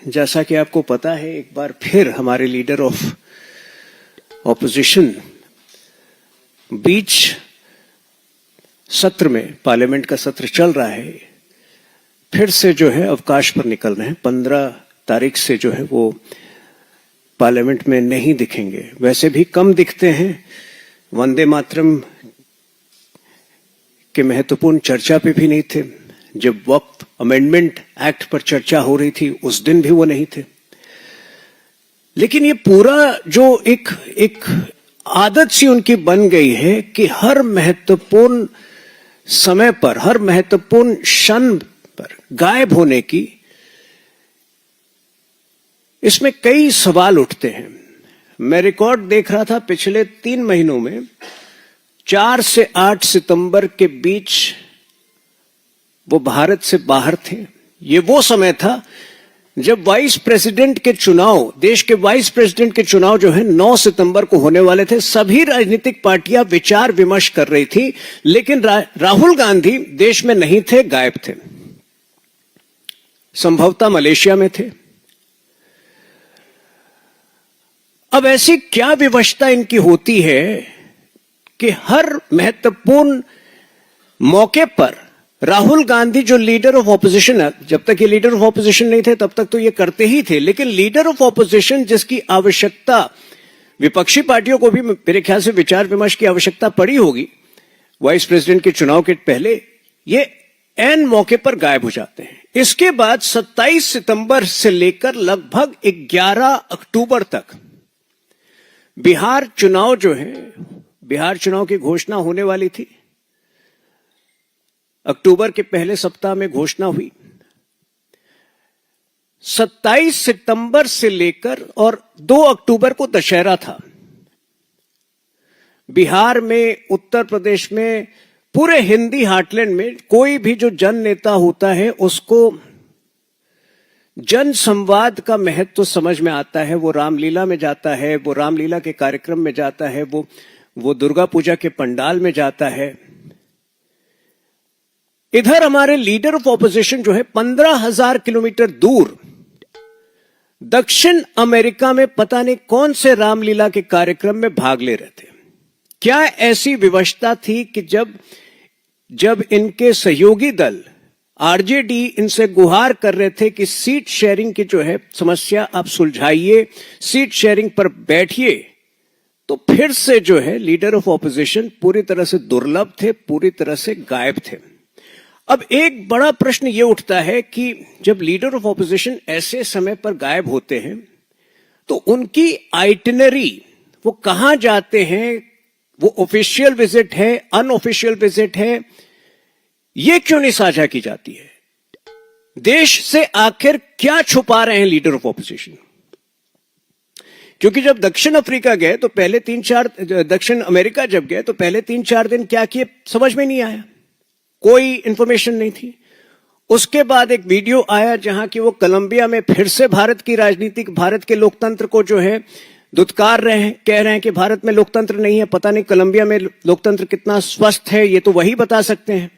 जैसा कि आपको पता है, एक बार फिर हमारे लीडर ऑफ ऑपोजिशन बीच सत्र में, पार्लियामेंट का सत्र चल रहा है, फिर से जो है अवकाश पर निकल रहे हैं। 15 तारीख से जो है वो पार्लियामेंट में नहीं दिखेंगे। वैसे भी कम दिखते हैं। वंदे मातरम के महत्वपूर्ण चर्चा पे भी नहीं थे। जब वक्त अमेंडमेंट एक्ट पर चर्चा हो रही थी उस दिन भी वो नहीं थे। लेकिन ये पूरा जो एक आदत सी उनकी बन गई है कि हर महत्वपूर्ण समय पर, हर महत्वपूर्ण क्षण पर गायब होने की, इसमें कई सवाल उठते हैं। मैं रिकॉर्ड देख रहा था पिछले 3 महीनों में 4 से 8 सितंबर के बीच वो भारत से बाहर थे। ये वो समय था जब वाइस प्रेसिडेंट के चुनाव, देश के वाइस प्रेसिडेंट के चुनाव जो है 9 सितंबर को होने वाले थे। सभी राजनीतिक पार्टियां विचार विमर्श कर रही थी, लेकिन राहुल गांधी देश में नहीं थे, गायब थे। संभवतः मलेशिया में थे। अब ऐसी क्या विवशता इनकी होती है कि हर महत्वपूर्ण मौके पर राहुल गांधी, जो लीडर ऑफ ऑपोजिशन है, जब तक ये लीडर ऑफ ऑपोजिशन नहीं थे तब तक तो ये करते ही थे, लेकिन लीडर ऑफ ऑपोजिशन जिसकी आवश्यकता विपक्षी पार्टियों को भी मेरे ख्याल से विचार विमर्श की आवश्यकता पड़ी होगी वाइस प्रेसिडेंट के चुनाव के पहले, ये ऐन मौके पर गायब हो जाते हैं। इसके बाद 27 सितंबर से लेकर लगभग 11 अक्टूबर तक बिहार चुनाव जो है, बिहार चुनाव की घोषणा होने वाली थी। अक्टूबर के पहले सप्ताह में घोषणा हुई। 27 सितंबर से लेकर और 2 अक्टूबर को दशहरा था। बिहार में, उत्तर प्रदेश में, पूरे हिंदी हार्टलैंड में कोई भी जो जन नेता होता है उसको जन संवाद का महत्व समझ में आता है। वो रामलीला में जाता है, वो रामलीला के कार्यक्रम में जाता है, वो दुर्गा पूजा के पंडाल में जाता है। इधर हमारे लीडर ऑफ ऑपोजिशन जो है 15,000 किलोमीटर दूर दक्षिण अमेरिका में पता नहीं कौन से रामलीला के कार्यक्रम में भाग ले रहे थे। क्या ऐसी विवशता थी कि जब इनके सहयोगी दल आरजेडी इनसे गुहार कर रहे थे कि सीट शेयरिंग की जो है समस्या आप सुलझाइए, सीट शेयरिंग पर बैठिए, तो फिर से जो है लीडर ऑफ ऑपोजिशन पूरी तरह से दुर्लभ थे, पूरी तरह से गायब थे। अब एक बड़ा प्रश्न यह उठता है कि जब लीडर ऑफ ऑपोजिशन ऐसे समय पर गायब होते हैं तो उनकी आइटिनरी, वो कहां जाते हैं, वो ऑफिशियल विजिट है, अनऑफिशियल विजिट है, ये क्यों नहीं साझा की जाती है? देश से आखिर क्या छुपा रहे हैं लीडर ऑफ ऑपोजिशन? क्योंकि जब दक्षिण अफ्रीका गए तो पहले 3-4, दक्षिण अमेरिका जब गए तो पहले 3-4 दिन क्या किए समझ में नहीं आया, कोई इंफॉर्मेशन नहीं थी। उसके बाद एक वीडियो आया जहां कि वो कोलंबिया में फिर से भारत की राजनीति, भारत के लोकतंत्र को जो है दुत्कार रहे हैं, कह रहे हैं कि भारत में लोकतंत्र नहीं है, पता नहीं कोलंबिया में लोकतंत्र कितना स्वस्थ है, ये तो वही बता सकते हैं।